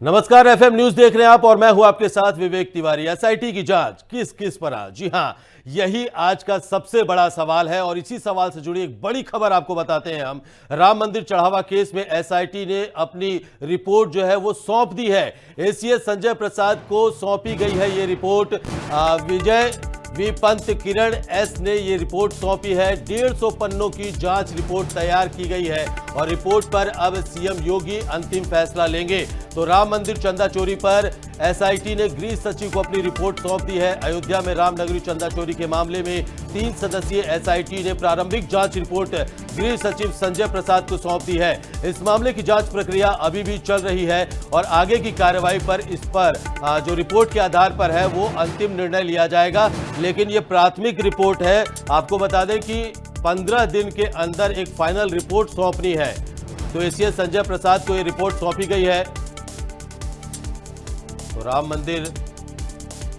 नमस्कार, FM news देख रहे हैं आप और मैं हूं आपके साथ विवेक तिवारी। एसआईटी की जांच किस किस पर आ? जी हां, यही आज का सबसे बड़ा सवाल है और इसी सवाल से जुड़ी एक बड़ी खबर आपको बताते हैं हम। राम मंदिर चढ़ावा केस में एसआईटी ने अपनी रिपोर्ट जो है वो सौंप दी है। एसीएस संजय प्रसाद को सौंपी गई है ये रिपोर्ट। विजय वी पंत किरण एस ने ये रिपोर्ट सौंपी है। 150 पन्नों की जांच रिपोर्ट तैयार की गई है और रिपोर्ट पर अब सीएम योगी अंतिम फैसला लेंगे। तो राम मंदिर चंदा चोरी पर एसआईटी ने गृह सचिव को अपनी रिपोर्ट सौंप दी है। अयोध्या में रामनगरी चंदा चोरी के मामले में 3 सदस्यीय एसआईटी ने प्रारंभिक जांच रिपोर्ट गृह सचिव संजय प्रसाद को सौंप दी है। इस मामले की जांच प्रक्रिया अभी भी चल रही है और आगे की कार्रवाई पर इस पर जो रिपोर्ट के आधार पर है वो अंतिम निर्णय लिया जाएगा। लेकिन ये प्राथमिक रिपोर्ट है। आपको बता दें कि 15 दिन के अंदर एक फाइनल रिपोर्ट सौंपनी है। तो एसीएस संजय प्रसाद को ये रिपोर्ट सौंपी गई है। तो राम मंदिर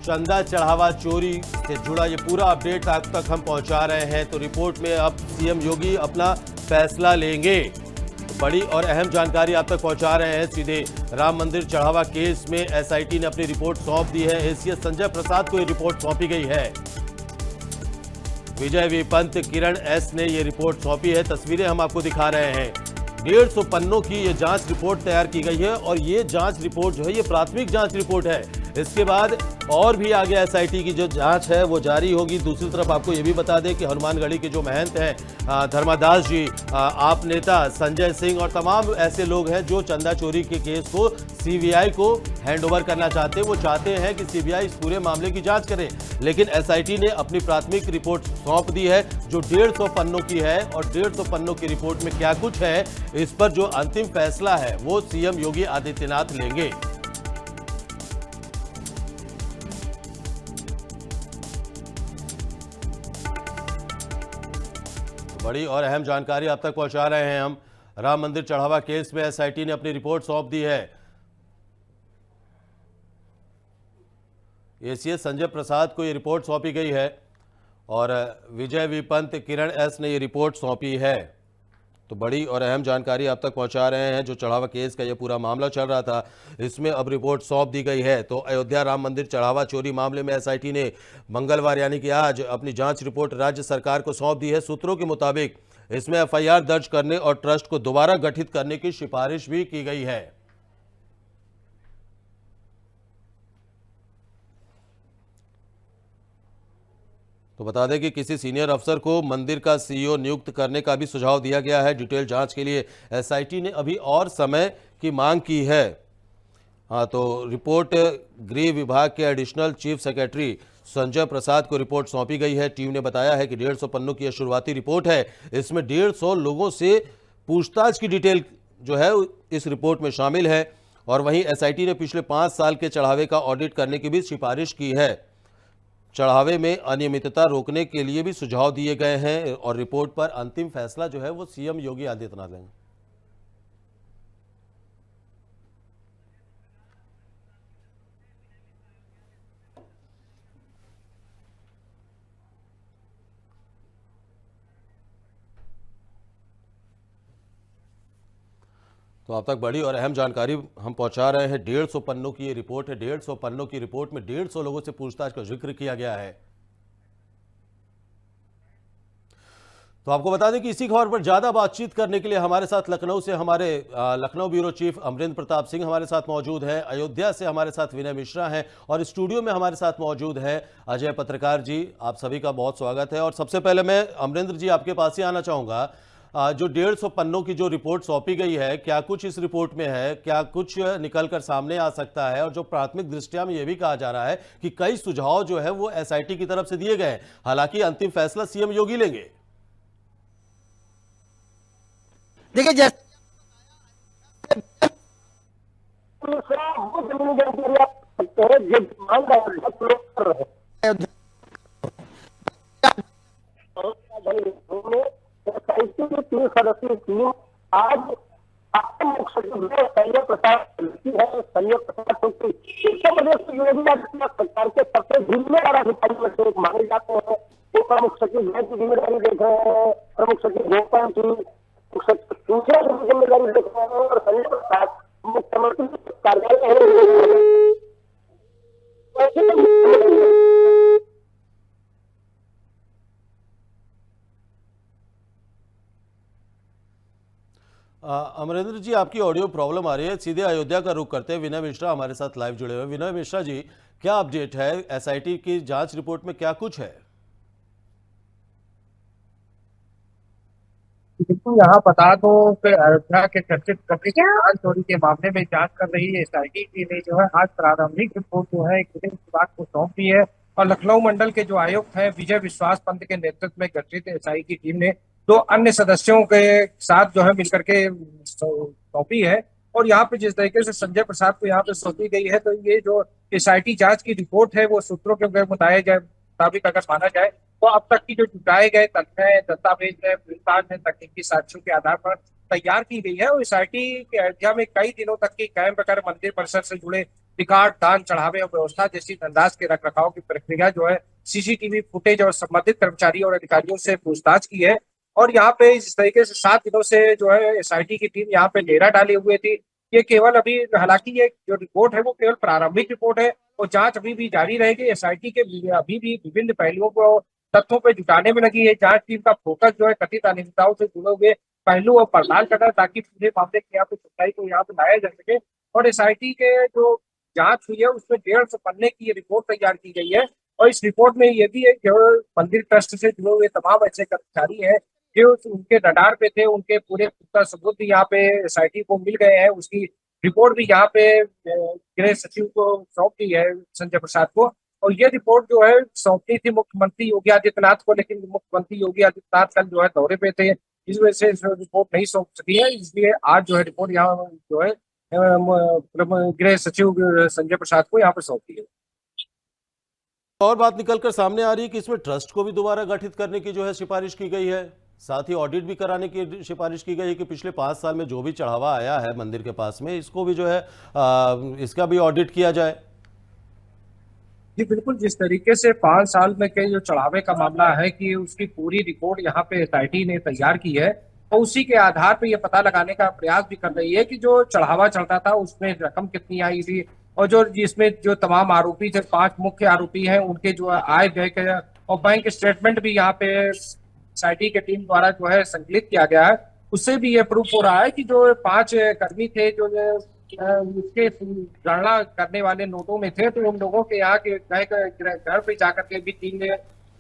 चंदा चढ़ावा चोरी से जुड़ा ये पूरा अपडेट आप तक हम पहुंचा रहे हैं। तो रिपोर्ट में अब सीएम योगी अपना फैसला लेंगे। तो बड़ी और अहम जानकारी आप तक पहुंचा रहे हैं सीधे। राम मंदिर चढ़ावा केस में एसआईटी ने अपनी रिपोर्ट सौंप दी है। एसीएस संजय प्रसाद को ये रिपोर्ट सौंपी गई है। विजय वी पंत किरण एस ने ये रिपोर्ट सौंपी है। तस्वीरें हम आपको दिखा रहे हैं। 150 पन्नों की ये जांच रिपोर्ट तैयार की गई है और ये जांच रिपोर्ट जो है ये प्राथमिक जांच रिपोर्ट है। इसके बाद और भी आगे एसआईटी की जो जांच है वो जारी होगी। दूसरी तरफ आपको ये भी बता दें कि हनुमानगढ़ी के जो महंत हैं धर्मादास जी, आप नेता संजय सिंह और तमाम ऐसे लोग हैं जो चंदा चोरी के केस को सीबीआई को हैंडओवर करना चाहते हैं। वो चाहते हैं कि सीबीआई इस पूरे मामले की जांच करे, लेकिन एसआईटी ने अपनी प्राथमिक रिपोर्ट सौंप दी है जो 150 पन्नों की है। और 150 पन्नों की रिपोर्ट में क्या कुछ है, इस पर जो अंतिम फैसला है वो सीएम योगी आदित्यनाथ लेंगे। बड़ी और अहम जानकारी आप तक पहुंचा रहे हैं हम। राम मंदिर चढ़ावा केस में एसआईटी ने अपनी रिपोर्ट सौंप दी है। एसीएस संजय प्रसाद को यह रिपोर्ट सौंपी गई है और विजय वी पंत किरण एस ने यह रिपोर्ट सौंपी है। तो बड़ी और अहम जानकारी आप तक पहुंचा रहे हैं। जो चढ़ावा केस का ये पूरा मामला चल रहा था, इसमें अब रिपोर्ट सौंप दी गई है। तो अयोध्या राम मंदिर चढ़ावा चोरी मामले में एसआईटी ने मंगलवार यानी कि आज अपनी जांच रिपोर्ट राज्य सरकार को सौंप दी है। सूत्रों के मुताबिक इसमें एफआईआर दर्ज करने और ट्रस्ट को दोबारा गठित करने की सिफारिश भी की गई है। तो बता दें कि किसी सीनियर अफसर को मंदिर का सीईओ नियुक्त करने का भी सुझाव दिया गया है। डिटेल जांच के लिए एसआईटी ने अभी और समय की मांग की है। तो रिपोर्ट गृह विभाग के additional chief secretary Sanjay Prasad को रिपोर्ट सौंपी गई है। टीम ने बताया है कि 150 पन्नों की यह शुरुआती रिपोर्ट है। इसमें 150 लोगों से पूछताछ की डिटेल जो है इस रिपोर्ट में शामिल है। और वहीं एसआईटी ने पिछले 5 साल के चढ़ावे का ऑडिट करने की भी सिफारिश की है। चढ़ावे में अनियमितता रोकने के लिए भी सुझाव दिए गए हैं और रिपोर्ट पर अंतिम फैसला जो है वो सीएम योगी आदित्यनाथ लेंगे। तो अब तक बड़ी और अहम जानकारी हम पहुंचा रहे हैं। 150 पन्नों की ये रिपोर्ट है। 150 पन्नों की रिपोर्ट में 150 लोगों से पूछताछ का जिक्र किया गया है। तो आपको बता दें कि इसी खबर पर ज्यादा बातचीत करने के लिए हमारे साथ लखनऊ से हमारे लखनऊ ब्यूरो चीफ अमरिंद्र प्रताप सिंह हमारे साथ मौजूद हैं। अयोध्या से हमारे साथ विनय मिश्रा हैं और स्टूडियो में हमारे साथ मौजूद है अजय पत्रकार जी। आप सभी का बहुत स्वागत है। और सबसे पहले मैं अमरिंद्र जी आपके पास ही आना चाहूंगा। जो 150 पन्नों की जो रिपोर्ट सौंपी गई है, क्या कुछ इस रिपोर्ट में है, क्या कुछ निकल कर सामने आ सकता है? और जो प्राथमिक दृष्टया में यह भी कहा जा रहा है कि कई सुझाव जो है वो एसआईटी की तरफ से दिए गए, हालांकि अंतिम फैसला सीएम योगी लेंगे। देखिए जैसे तीन सदस्यीय टीम आज मुख्य सचिव संजय प्रसाद है। संजय प्रसाद उत्तर प्रदेश की योगी आदित्यनाथ सरकार के सबसे जिम्मेदार अधिकारी में से एक माने जाते हैं। वो प्रमुख सचिव की जिम्मेदारी देख रहे हैं, प्रमुख सचिव गोपाल की सूचना की जिम्मेदारी देख रहे हैं और संजय प्रसाद मुख्यमंत्री कार्यालय है। वैसे तो अमरेंद्र जी, आपकी ऑडियो प्रॉब्लम आ रही है। सीधे अयोध्या का रुख करते हैं। विनय मिश्रा हमारे साथ लाइव जुड़े हुए हैं। विनय मिश्रा जी, क्या अपडेट है? एसआईटी की जांच रिपोर्ट में क्या कुछ है? बिल्कुल, यहाँ बता दो कि अयोध्या के चर्चित कथित धान चोरी के मामले में जांच कर रही है एसआईटी की ने जो है आज प्रारंभिक रिपोर्ट जो है गृह विभाग को सौंप दी है। और लखनऊ मंडल के जो आयुक्त हैं विजय विश्वास पंत के नेतृत्व में गठित एसआई की टीम ने 2 अन्य सदस्यों के साथ जो है मिलकर के सौंपी है। और यहाँ पे जिस तरीके से संजय प्रसाद को यहाँ पे सौंपी गई है, तो ये जो एसआईटी जांच की रिपोर्ट है वो सूत्रों के मुताबिक अगर माना जाए तो अब तक की जो जुटाए गए तथ्य है, दस्तावेज है, पूछताछ है, तकनीकी साक्ष्यों के आधार पर तैयार की गई है। और एसआईटी के अयोध्या में कई दिनों तक की कैंप कर मंदिर परिसर से जुड़े रिकॉर्ड, दान, चढ़ावे और व्यवस्था जैसी धनराशि के रखरखाव की प्रक्रिया जो है सीसीटीवी फुटेज और संबंधित कर्मचारी और अधिकारियों से पूछताछ की है। और यहाँ पे इस तरीके से 7 दिनों से जो है एसआईटी की टीम यहाँ पे डेरा डाले हुए थी। ये केवल अभी, हालांकि ये जो रिपोर्ट है वो केवल प्रारंभिक रिपोर्ट है और जांच अभी भी जारी रहेगी। एसआईटी के अभी भी विभिन्न पहलुओं को तथ्यों पे जुटाने में लगी है। जांच टीम का फोकस जो है कथित अनियमितताओं से जुड़े हुए पहलू और पड़ताल करना, ताकि पूरे मामले की यहाँ पे सच्चाई को यहाँ पे लाया जा सके। और एसआईटी के जो जांच हुई है उसमें 150 पन्ने की ये रिपोर्ट तैयार की गई है। और इस रिपोर्ट में ये भी है कि मंदिर ट्रस्ट से जुड़े हुए तमाम ऐसे कर्मचारी हैं जो उनके रडार पे थे, उनके पूरे सबूत भी यहाँ पे एसआईटी को मिल गए हैं। उसकी रिपोर्ट भी यहाँ पे गृह सचिव को सौंप दी है, संजय प्रसाद को। और ये रिपोर्ट जो है सौंपनी थी मुख्यमंत्री योगी आदित्यनाथ को, लेकिन मुख्यमंत्री योगी आदित्यनाथ कल जो है दौरे पे थे, इस वजह से रिपोर्ट नहीं सौंप सकी है। इसलिए आज जो है रिपोर्ट यहाँ जो है गृह सचिव संजय प्रसाद को यहाँ पे सौंपी है। और बात निकलकर सामने आ रही है कि इसमें ट्रस्ट को भी दोबारा गठित करने की जो है सिफारिश की गई है। साथ ही ऑडिट भी कराने की सिफारिश की गई है कि पिछले 5 साल में जो भी चढ़ावा आया है मंदिर के पास में, इसको भी जो है इसका भी ऑडिट किया जाए। जी बिल्कुल, जिस तरीके से 5 साल में के जो चढ़ावे का मामला है कि उसकी पूरी रिपोर्ट यहाँ पे एसआईटी ने तैयार की है और उसी के आधार पे ये पता लगाने का प्रयास भी कर रही है कि जो चढ़ावा चढ़ता था उसमें रकम कितनी आई थी और जो जिसमें जो तमाम आरोपी थे, 5 मुख्य आरोपी हैं, उनके जो आय व्यय और बैंक स्टेटमेंट भी यहाँ पे एसआईटी की टीम द्वारा जो है संकलित किया गया है। उससे भी ये प्रूफ हो रहा है कि जो 5 कर्मी थे जो उसके गणना करने वाले नोटों में थे, तो उन लोगों के यहाँ के घर पे जाकर के भी टीम ने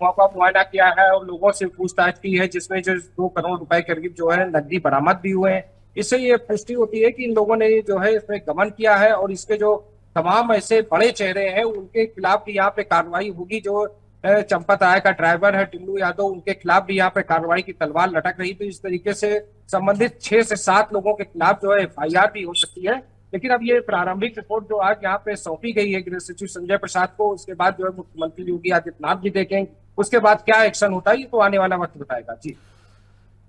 मौका मुआयना किया है और लोगों से पूछताछ की है, जिसमें जो 2 करोड़ रुपए के करीब जो है नकदी बरामद भी हुए हैं। इससे ये पुष्टि होती है कि इन लोगों ने जो है इसमें गबन किया है और इसके जो तमाम ऐसे बड़े चेहरे हैं उनके खिलाफ भी यहाँ पे कार्रवाई होगी। जो चंपत आय का ड्राइवर है टिल्लू यादव, उनके खिलाफ भी यहाँ पे कार्रवाई की तलवार लटक रही। तो इस तरीके से संबंधित 6 से 7 लोगों के खिलाफ जो है एफआईआर भी हो सकती है। लेकिन अब ये प्रारंभिक रिपोर्ट जो आज यहाँ पे सौंपी गई है गृह सचिव संजय प्रसाद को, उसके बाद जो है मुख्यमंत्री योगी आदित्यनाथ भी देखें, उसके बाद क्या एक्शन होता है ये तो आने वाला वक्त बताएगा। जी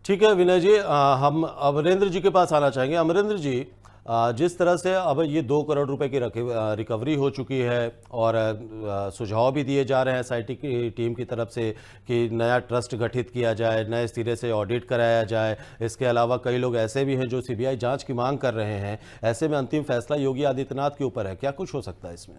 ठीक है विनय जी, हम अमरेंद्र जी के पास आना चाहेंगे। अमरेंद्र जी, जिस तरह से अब ये 2 करोड़ रुपए की रिकवरी हो चुकी है और सुझाव भी दिए जा रहे हैं एसआईटी की टीम की तरफ से कि नया ट्रस्ट गठित किया जाए, नए सिरे से ऑडिट कराया जाए। इसके अलावा कई लोग ऐसे भी हैं जो सीबीआई जांच की मांग कर रहे हैं। ऐसे में अंतिम फैसला योगी आदित्यनाथ के ऊपर है, क्या कुछ हो सकता है इसमें?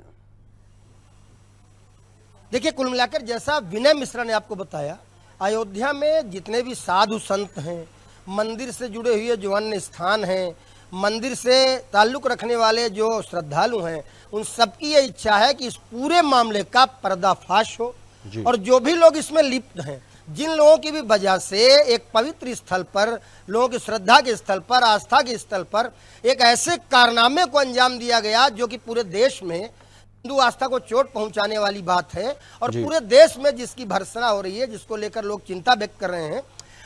देखिए, कुल मिलाकर जैसा विनय मिश्रा ने आपको बताया, अयोध्या में जितने भी साधु संत हैं, मंदिर से जुड़े हुए जो अन्य स्थान हैं, मंदिर से ताल्लुक़ रखने वाले जो श्रद्धालु हैं, उन सबकी ये इच्छा है कि इस पूरे मामले का पर्दाफाश हो और जो भी लोग इसमें लिप्त हैं, जिन लोगों की भी वजह से एक पवित्र स्थल पर, लोगों की श्रद्धा के स्थल पर, आस्था के स्थल पर एक ऐसे कारनामे को अंजाम दिया गया जो कि पूरे देश में हिंदू आस्था को चोट पहुंचाने वाली बात है और पूरे देश में जिसकी भर्त्सना हो रही है, जिसको लेकर लोग चिंता व्यक्त कर रहे हैं,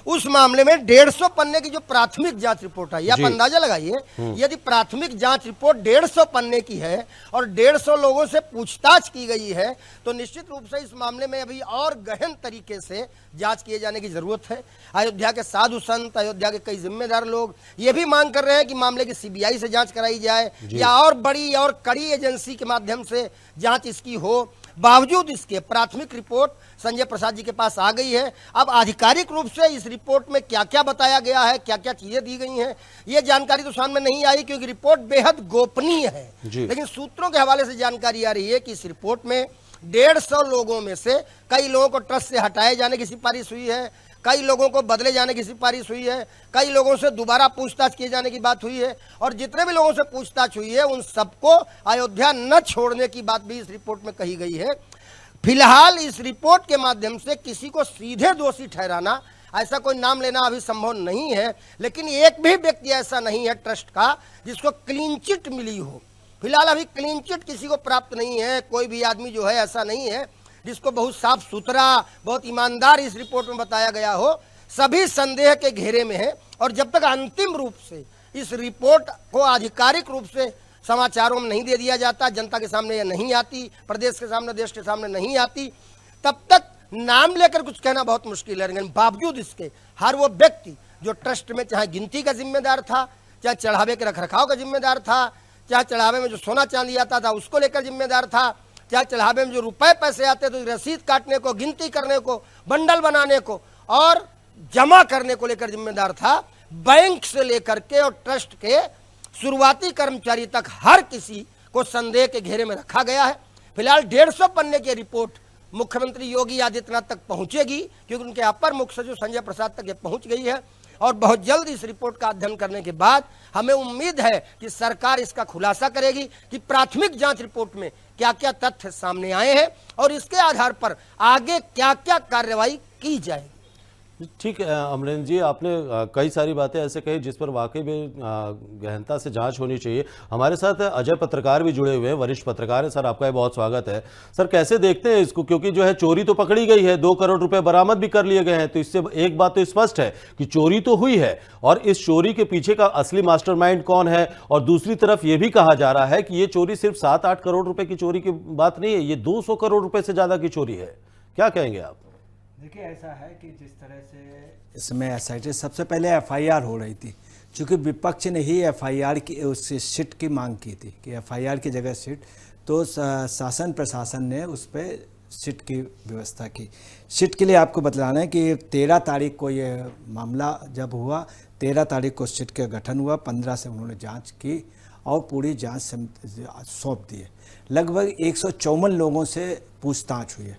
उस मामले में 150 पन्ने की जो प्राथमिक जांच रिपोर्ट है, आप अंदाजा लगाइए, यदि प्राथमिक जांच रिपोर्ट 150 पन्ने की है और 150 लोगों से पूछताछ की गई है, तो निश्चित रूप से इस मामले में अभी और गहन तरीके से जांच किए जाने की जरूरत है। अयोध्या के साधु संत, अयोध्या के कई जिम्मेदार लोग ये भी मांग कर रहे हैं कि मामले की सीबीआई से जांच कराई जाए या और बड़ी और कड़ी एजेंसी के माध्यम से जांच इसकी हो। बावजूद इसके प्राथमिक रिपोर्ट संजय प्रसाद जी के पास आ गई है। अब आधिकारिक रूप से इस रिपोर्ट में क्या क्या बताया गया है, क्या क्या चीजें दी गई हैं, ये जानकारी तो सामने नहीं आई, क्योंकि रिपोर्ट बेहद गोपनीय है। लेकिन सूत्रों के हवाले से जानकारी आ रही है कि इस रिपोर्ट में 150 लोगों में से कई लोगों को ट्रस्ट से हटाए जाने की सिफारिश हुई है, कई लोगों को बदले जाने की सिफारिश हुई है, कई लोगों से दोबारा पूछताछ किए जाने की बात हुई है, और जितने भी लोगों से पूछताछ हुई है उन सबको अयोध्या न छोड़ने की बात भी इस रिपोर्ट में कही गई है। फिलहाल इस रिपोर्ट के माध्यम से किसी को सीधे दोषी ठहराना, ऐसा कोई नाम लेना अभी संभव नहीं है, लेकिन एक भी व्यक्ति ऐसा नहीं है ट्रस्ट का जिसको क्लीन चिट मिली हो। फिलहाल अभी क्लीन चिट किसी को प्राप्त नहीं है, कोई भी आदमी जो है ऐसा नहीं है जिसको बहुत साफ सुथरा, बहुत ईमानदार इस रिपोर्ट में बताया गया हो। सभी संदेह के घेरे में है, और जब तक अंतिम रूप से इस रिपोर्ट को आधिकारिक रूप से समाचारों में नहीं दे दिया जाता, जनता के सामने यह नहीं आती, प्रदेश के सामने, देश के सामने नहीं आती, तब तक नाम लेकर कुछ कहना बहुत मुश्किल है। लेकिन बावजूद इसके हर वो व्यक्ति जो ट्रस्ट में चाहे गिनती का जिम्मेदार था, चाहे चढ़ावे के रखरखाव का जिम्मेदार था, चाहे चढ़ावे में जो सोना चांदी आता था उसको लेकर जिम्मेदार था, चाहे चढ़ावे में जो रुपए पैसे आते तो रसीद काटने को, गिनती करने को, बंडल बनाने को और जमा करने को लेकर जिम्मेदार था, बैंक से लेकर के और ट्रस्ट के शुरुआती कर्मचारी तक हर किसी को संदेह के घेरे में रखा गया है। फिलहाल 150 पन्ने की रिपोर्ट मुख्यमंत्री योगी आदित्यनाथ तक पहुंचेगी, क्योंकि उनके अपर मुख्य सचिव संजय प्रसाद तक ये पहुंच गई है, और बहुत जल्द इस रिपोर्ट का अध्ययन करने के बाद हमें उम्मीद है कि सरकार इसका खुलासा करेगी कि प्राथमिक जांच रिपोर्ट में क्या क्या तथ्य सामने आए हैं और इसके आधार पर आगे क्या क्या कार्रवाई की जाएगी। ठीक है अमरेंद्र जी, आपने कई सारी बातें ऐसे कही जिस पर वाकई में गहनता से जांच होनी चाहिए। हमारे साथ अजय पत्रकार भी जुड़े हुए हैं, वरिष्ठ पत्रकार हैं। सर, आपका बहुत स्वागत है। सर, कैसे देखते हैं इसको, क्योंकि जो है चोरी तो पकड़ी गई है, 2 करोड़ रुपए बरामद भी कर लिए गए हैं, तो इससे एक बात तो स्पष्ट है कि चोरी तो हुई है, और इस चोरी के पीछे का असली मास्टरमाइंड कौन है। और दूसरी तरफ यह भी कहा जा रहा है कि ये चोरी सिर्फ 7-8 करोड़ रुपए की चोरी की बात नहीं है, ये 200 करोड़ रुपए से ज्यादा की चोरी है। क्या कहेंगे आप? देखिए, ऐसा है कि जिस तरह से इसमें एसआईटी सबसे पहले एफआईआर हो रही थी, क्योंकि विपक्ष ने ही एफआईआर की उससे सिट की मांग की थी कि एफआईआर की जगह सिट, तो शासन प्रशासन ने उस पर सिट की व्यवस्था की। सिट के लिए आपको बतलाना है कि 13 तारीख को ये मामला जब हुआ, 13 तारीख को सिट का गठन हुआ, 15 से उन्होंने जाँच की और पूरी जाँच सौंप दी है। लगभग 154 लोगों से पूछताछ हुई है।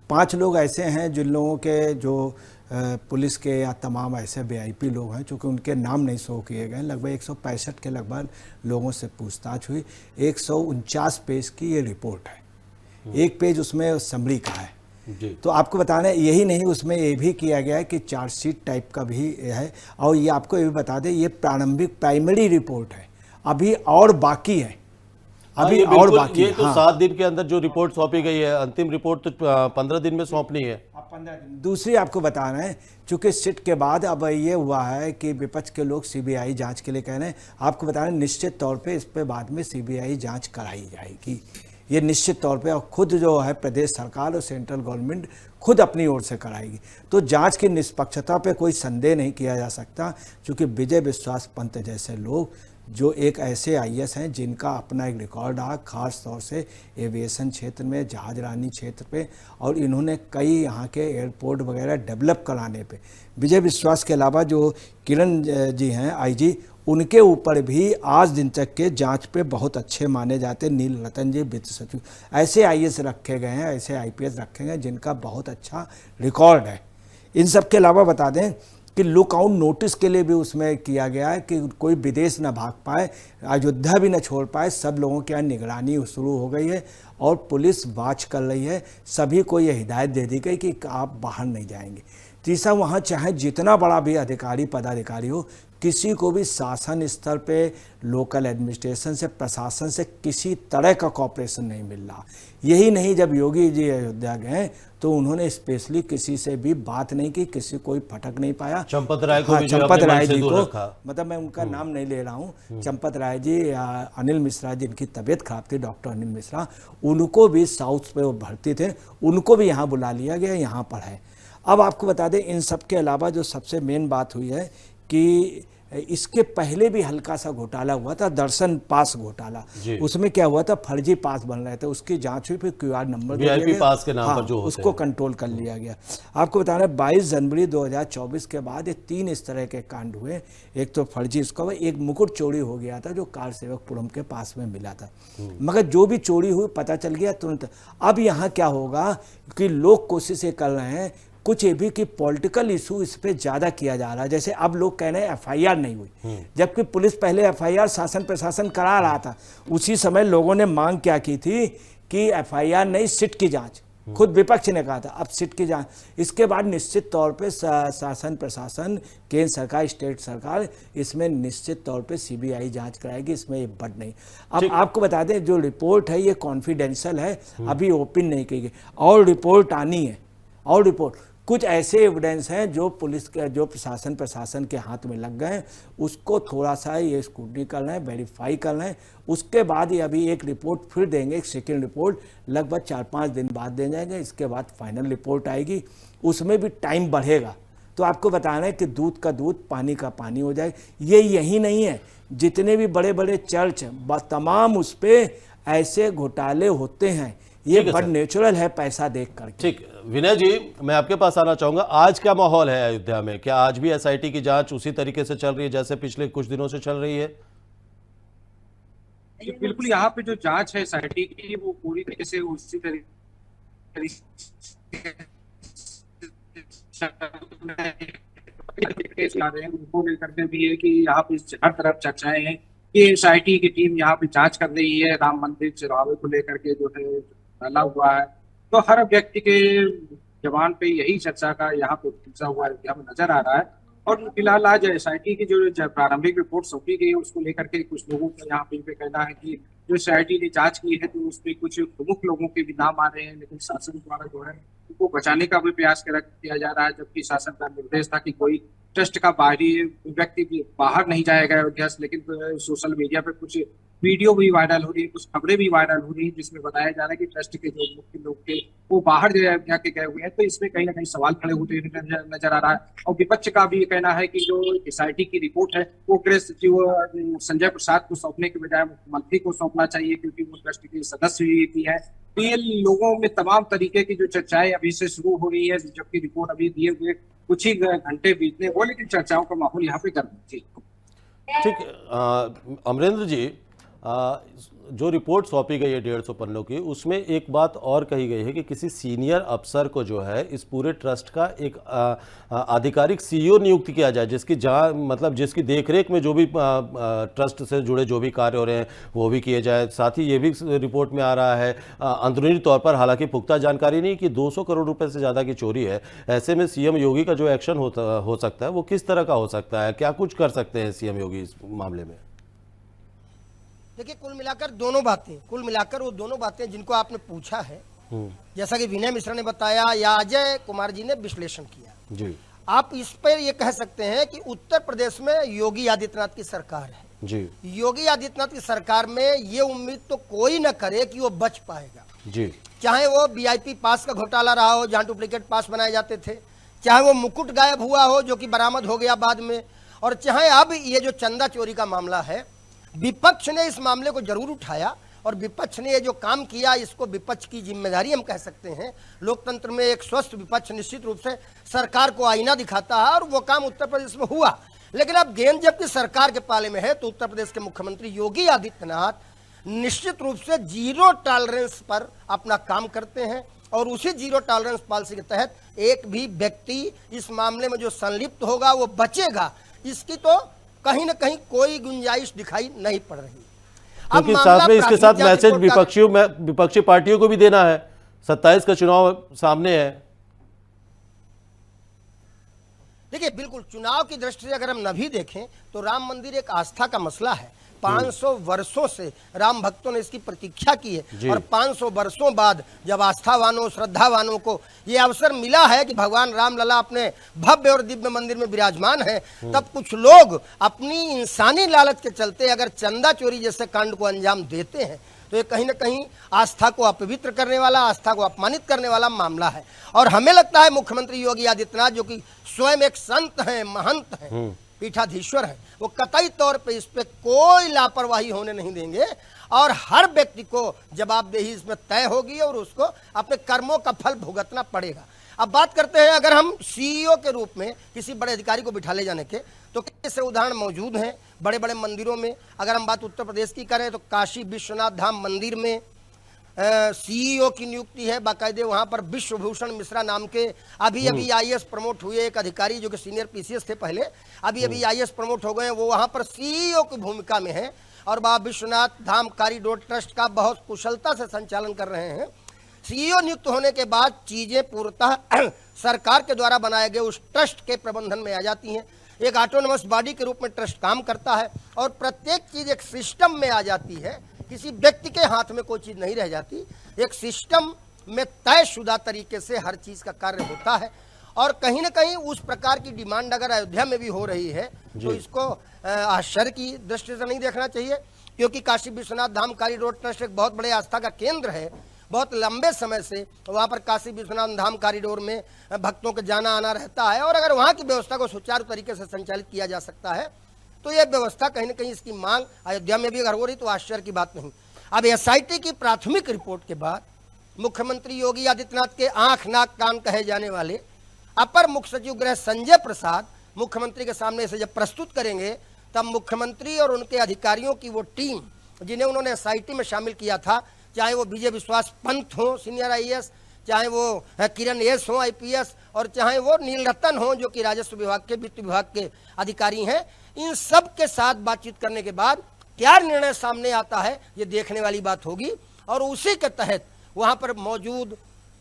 5 लोग ऐसे हैं जिन लोगों के जो पुलिस के या तमाम ऐसे वीआईपी लोग हैं, चूँकि उनके नाम नहीं शो किए गए। लगभग 165 के लगभग लोगों से पूछताछ हुई। 149 पेज की ये रिपोर्ट है, एक पेज उसमें समरी का है जी। तो आपको बताना है, यही नहीं, उसमें ये भी किया गया है कि चार्जशीट टाइप का भी है। और ये आपको ये भी बता दें, ये प्रारंभिक प्राइमरी रिपोर्ट है, अभी और बाकी है, अभी और बाकी ये तो 7 दिन के अंदर जो रिपोर्ट सौंपी गई है, अंतिम रिपोर्ट तो 15 दिन में सौंपनी है। 15 दिन। दूसरी आपको बता रहे हैं, चूंकि सिट के बाद अब ये हुआ है कि विपक्ष के लोग सीबीआई जांच के लिए कह रहे हैं। आपको बता रहे हैं निश्चित तौर पे इस पे बाद में सीबीआई जांच कराई जाएगी, ये निश्चित तौर पे, और खुद जो है प्रदेश सरकार और सेंट्रल गवर्नमेंट खुद अपनी ओर से कराएगी। तो जांच की निष्पक्षता पे कोई संदेह नहीं किया जा सकता, क्योंकि विजय विश्वास पंत जैसे लोग जो एक ऐसे आईएएस हैं जिनका अपना एक रिकॉर्ड रहा, खास तौर से एविएशन क्षेत्र में, जहाज रानी क्षेत्र पे, और इन्होंने कई यहाँ के एयरपोर्ट वगैरह डेवलप कराने पे, विजय विश्वास के अलावा जो किरण जी हैं आईजी, उनके ऊपर भी आज दिन तक के जांच पे बहुत अच्छे माने जाते। नील रतन जी वित्त सचिव, ऐसे आईएएस रखे गए हैं, ऐसे आईपीएस रखे गए हैं जिनका बहुत अच्छा रिकॉर्ड है। इन सब के अलावा बता दें कि लुकआउट नोटिस के लिए भी उसमें किया गया है कि कोई विदेश न भाग पाए, अयोध्या भी न छोड़ पाए। सब लोगों के यहाँ निगरानी शुरू हो गई है और पुलिस वॉच कर रही है। सभी को ये हिदायत दे दी गई कि आप बाहर नहीं जाएंगे। तीसरा, वहाँ चाहे जितना बड़ा भी अधिकारी पदाधिकारी हो, किसी को भी शासन स्तर पे, लोकल एडमिनिस्ट्रेशन से, प्रशासन से किसी तरह का कॉपरेशन नहीं मिल रहा। यही नहीं, जब योगी जी अयोध्या गए तो उन्होंने स्पेशली किसी से भी बात नहीं की, किसी कोई फटक नहीं पाया। चंपत राय को भी चंपत राय जी को, मतलब मैं उनका नाम नहीं ले रहा हूँ, चंपत राय जी, अनिल मिश्रा जिनकी तबीयत खराब थी, डॉक्टर अनिल मिश्रा, उनको भी साउथ पे वो भर्ती थे, उनको भी यहाँ बुला लिया गया, यहाँ पर है। अब आपको बता दें, इन सब के अलावा जो सबसे मेन बात हुई है कि इसके पहले भी हल्का सा घोटाला हुआ था, दर्शन पास घोटाला। जी। उसमें क्या हुआ था, फर्जी पास बन रहे थे, उसकी जांच हुई, फिर क्यूआर नंबर दिया VIP गया। पास के नाम पर जो होते उसको हैं। कंट्रोल कर लिया गया। आपको बता रहे 22 जनवरी 2024 के बाद ये 3 इस तरह के कांड हुए। एक तो फर्जी इसका हुआ, एक मुकुट चोरी हो गया था जो कार सेवकपुरम के पास में मिला था, मगर जो भी चोरी हुई पता चल गया तुरंत। अब यहाँ क्या होगा कि लोग कोशिश ये कर रहे हैं कुछ ये भी कि पॉलिटिकल इशू इस पे ज़्यादा किया जा रहा है। जैसे अब लोग कह रहे हैं FIR नहीं हुई, जबकि पुलिस पहले FIR शासन प्रशासन करा रहा था। उसी समय लोगों ने मांग क्या की थी कि FIR नहीं, सिट की जांच, खुद विपक्ष ने कहा था, अब सिट की जांच। इसके बाद निश्चित तौर पे शासन प्रशासन, केंद्र सरकार, स्टेट सरकार इसमें निश्चित तौर पे CBI जांच कराएगी, इसमें ये बट नहीं। अब आपको बता दें जो रिपोर्ट है ये कॉन्फिडेंशियल है, अभी ओपन नहीं की गई, और रिपोर्ट आनी है। और रिपोर्ट कुछ ऐसे एविडेंस हैं जो पुलिस के, जो प्रशासन के हाथ में लग गए हैं, उसको थोड़ा सा ये स्क्रूटनी कर रहे हैं, वेरीफाई कर रहे हैं। उसके बाद ये अभी एक रिपोर्ट फिर देंगे, एक सेकेंड रिपोर्ट लगभग 4-5 दिन बाद दे जाएंगे। इसके बाद फाइनल रिपोर्ट आएगी, उसमें भी टाइम बढ़ेगा। तो आपको बता रहे हैं कि दूध का दूध, पानी का पानी हो जाए। ये यही नहीं है, जितने भी बड़े बड़े चर्च तमाम उस पर ऐसे घोटाले होते हैं। ये बड़ा नेचुरल है पैसा देख कर। ठीक, विनय जी मैं आपके पास आना चाहूंगा। आज क्या माहौल है अयोध्या में? क्या आज भी SIT की जांच उसी तरीके से चल रही है जैसे पिछले कुछ दिनों से चल रही है? बिल्कुल, यहाँ पे जो जांच है SIT की वो पूरी तरीके से उसी तरीके उनको लेकर के भी है कि यहाँ पे हर तरफ चर्चाएं हैं कि SIT की टीम यहाँ पे जांच कर रही है, राम मंदिर चढ़ावे को लेकर के जो है फैला हुआ है। तो हर व्यक्ति के जबान पे यही चर्चा का यहाँ पे खिंचा हुआ यहाँ नजर आ रहा है। और फिलहाल आज SIT की जो प्रारंभिक रिपोर्ट सौंपी गई है उसको लेकर के कुछ लोगों का यहाँ पे कहना है कि जो SIT ने जांच की है तो उसमें कुछ प्रमुख लोगों के भी नाम आ रहे हैं, लेकिन शासन द्वारा जो है उनको बचाने का भी प्रयास किया जा रहा है। जबकि शासन का निर्देश था कि कोई ट्रस्ट का बाहरी व्यक्ति भी बाहर नहीं जाएगा अयोध्या से, लेकिन सोशल मीडिया पे कुछ वीडियो भी वायरल हो रही है, कुछ खबरें भी वायरल हो रही है जिसमें बताया जा रहा है कि ट्रस्ट के जो मुख्य लोग थे वो बाहर जाके गए हुए हैं। तो इसमें कहीं ना कहीं सवाल खड़े होते नजर आ रहा है। और विपक्ष का भी कहना है कि जो SIT की रिपोर्ट है वो गृह सचिव संजय प्रसाद को सौंपने के बजाय मुख्यमंत्री को सौंपना चाहिए, क्योंकि वो ट्रस्ट के सदस्य भी है। तो ये लोगों में तमाम तरीके की जो चर्चाएं अभी से शुरू हो रही है, जबकि रिपोर्ट अभी दिए हुए कुछ ही घंटे बीतने हो, लेकिन चर्चाओं का माहौल यहाँ पे गर्म है। ठीक, अमरेंद्र जी, जो रिपोर्ट सौंपी गई है 150 पन्नों की, उसमें एक बात और कही गई है कि किसी सीनियर अफसर को जो है इस पूरे ट्रस्ट का एक आधिकारिक CEO नियुक्त किया जाए, जिसकी मतलब जिसकी देखरेख में जो भी ट्रस्ट से जुड़े जो भी कार्य हो रहे हैं वो भी किए जाए। साथ ही ये भी रिपोर्ट में आ रहा है अंदरूनी तौर पर, हालांकि पुख्ता जानकारी नहीं, कि 200 करोड़ रुपए से ज़्यादा की चोरी है। ऐसे में CM योगी का जो एक्शन हो सकता है वो किस तरह का हो सकता है? क्या कुछ कर सकते हैं CM योगी इस मामले में? देखिए, कुल मिलाकर वो दोनों बातें जिनको आपने पूछा है, जैसा कि विनय मिश्रा ने बताया या अजय कुमार जी ने विश्लेषण किया जी, आप इस पर ये कह सकते हैं कि उत्तर प्रदेश में योगी आदित्यनाथ की सरकार है जी, योगी आदित्यनाथ की सरकार में ये उम्मीद तो कोई न करे कि वो बच पाएगा जी। चाहे वो VIP पास का घोटाला रहा हो जहां डुप्लीकेट पास बनाए जाते थे, चाहे वो मुकुट गायब हुआ हो जो कि बरामद हो गया बाद में, और चाहे अब ये जो चंदा चोरी का मामला है। विपक्ष ने इस मामले को जरूर उठाया और विपक्ष ने ये जो काम किया इसको विपक्ष की जिम्मेदारी हम कह सकते हैं। लोकतंत्र में एक स्वस्थ विपक्ष निश्चित रूप से सरकार को आईना दिखाता है और वो काम उत्तर प्रदेश में हुआ। लेकिन अब गेंद जबकि सरकार के पाले में है तो उत्तर प्रदेश के मुख्यमंत्री योगी आदित्यनाथ निश्चित रूप से जीरो टॉलरेंस पर अपना काम करते हैं और उसी जीरो टॉलरेंस पॉलिसी के तहत एक भी व्यक्ति इस मामले में जो संलिप्त होगा वो बचेगा, इसकी तो कहीं ना कहीं कोई गुंजाइश दिखाई नहीं पड़ रही। क्योंकि साथ में इसके साथ मैसेज विपक्षी पार्टियों को भी देना है। 27 का चुनाव सामने है। देखिए, बिल्कुल चुनाव की दृष्टि से अगर हम न भी देखें तो राम मंदिर एक आस्था का मसला है। 500 वर्षों से राम भक्तों ने इसकी प्रतीक्षा की है और 500 वर्षों बाद जब आस्थावानों श्रद्धावानों को ये अवसर मिला है कि भगवान रामलला अपने भव्य और दिव्य मंदिर में विराजमान है, तब कुछ लोग अपनी इंसानी लालच के चलते अगर चंदा चोरी जैसे कांड को अंजाम देते हैं तो ये कहीं ना कहीं आस्था को अपवित्र करने वाला, आस्था को अपमानित करने वाला मामला है। और हमें लगता है मुख्यमंत्री योगी आदित्यनाथ जो कि स्वयं एक संत हैं, महंत हैं, पीठाधीश्वर हैं, वो कतई तौर पे इस पे कोई लापरवाही होने नहीं देंगे और हर व्यक्ति को जवाबदेही इसमें तय होगी और उसको अपने कर्मों का फल भुगतना पड़ेगा। अब बात करते हैं, अगर हम सीईओ के रूप में किसी बड़े अधिकारी को बिठा ले जाने के, तो कैसे उदाहरण मौजूद हैं बड़े बड़े मंदिरों में। अगर हम बात उत्तर प्रदेश की करें तो काशी विश्वनाथ धाम मंदिर में सीईओ की नियुक्ति है, बाकायदे वहाँ पर विश्वभूषण मिश्रा नाम के अभी आईएएस प्रमोट हुए एक अधिकारी जो कि सीनियर पीसीएस थे पहले, अभी आईएएस प्रमोट हो गए, वो वहाँ पर सीईओ की भूमिका में है और बाबा विश्वनाथ धाम कॉरिडोर ट्रस्ट का बहुत कुशलता से संचालन कर रहे हैं। सीईओ नियुक्त होने के बाद चीजें पूर्णतः सरकार के द्वारा बनाए गए उस ट्रस्ट के प्रबंधन में आ जाती हैं। एक ऑटोनमस बॉडी के रूप में ट्रस्ट काम करता है और प्रत्येक चीज एक सिस्टम में आ जाती है, किसी व्यक्ति के हाथ में कोई चीज नहीं रह जाती, एक सिस्टम में तयशुदा तरीके से हर चीज का कार्य होता है। और कहीं ना कहीं उस प्रकार की डिमांड अगर अयोध्या में भी हो रही है तो इसको आश्चर्य की दृष्टि से नहीं देखना चाहिए, क्योंकि काशी विश्वनाथ धाम कॉरिडोर ट्रस्ट एक बहुत बड़े आस्था का केंद्र है। बहुत लंबे समय से वहाँ पर काशी विश्वनाथ धाम कॉरिडोर में भक्तों का जाना आना रहता है और अगर वहाँ की व्यवस्था को सुचारू तरीके से संचालित किया जा सकता है तो ये व्यवस्था कहीं ना कहीं इसकी मांग अयोध्या में भी अगर हो रही तो आश्चर्य की बात नहीं। अब एसआईटी की प्राथमिक रिपोर्ट के बाद मुख्यमंत्री योगी आदित्यनाथ के आंख नाक कान कहे जाने वाले अपर मुख्य सचिव गृह संजय प्रसाद मुख्यमंत्री के सामने इसे जब प्रस्तुत करेंगे तब मुख्यमंत्री और उनके अधिकारियों की वो टीम जिन्हें उन्होंने एसआईटी में शामिल किया था, चाहे वो विजय विश्वास पंत हो सीनियर आईएएस, चाहे वो किरण एस हो आईपीएस और चाहे वो नीलरतन हो जो कि राजस्व विभाग के वित्त विभाग के अधिकारी हैं, इन सब के साथ बातचीत करने के बाद क्या निर्णय सामने आता है ये देखने वाली बात होगी। और उसी के तहत वहाँ पर मौजूद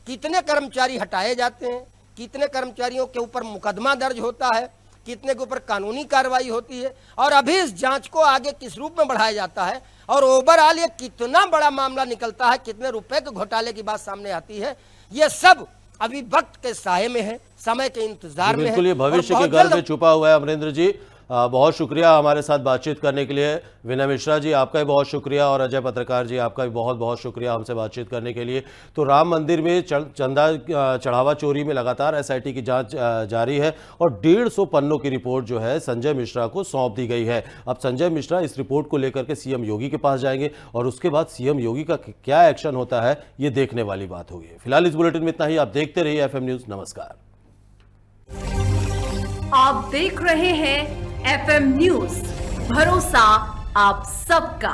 कितने कर्मचारी हटाए जाते हैं, कितने कर्मचारियों के ऊपर मुकदमा दर्ज होता है, कितने के ऊपर कानूनी कार्रवाई होती है और अभी इस जांच को आगे किस रूप में बढ़ाया जाता है और ओवरऑल ये कितना बड़ा मामला निकलता है, कितने रुपए के घोटाले की बात सामने आती है, ये सब अभी वक्त के साये में है, समय के इंतजार में है। बिल्कुल, ये भविष्य के घर में छुपा हुआ है। अमरेंद्र जी बहुत शुक्रिया हमारे साथ बातचीत करने के लिए। विनय मिश्रा जी आपका भी बहुत शुक्रिया और अजय पत्रकार जी आपका भी बहुत बहुत शुक्रिया हमसे बातचीत करने के लिए। तो राम मंदिर में चंदा चढ़ावा चोरी में लगातार एसआईटी की जांच जारी है और 150 पन्नों की रिपोर्ट जो है संजय मिश्रा को सौंप दी गई है। अब संजय मिश्रा इस रिपोर्ट को लेकर के सीएम योगी के पास जाएंगे और उसके बाद सीएम योगी का क्या एक्शन होता है ये देखने वाली बात होगी। फिलहाल इस बुलेटिन में इतना ही। आप देखते रहिए एफएम न्यूज। नमस्कार। आप देख रहे हैं एफएम न्यूज, भरोसा आप सबका।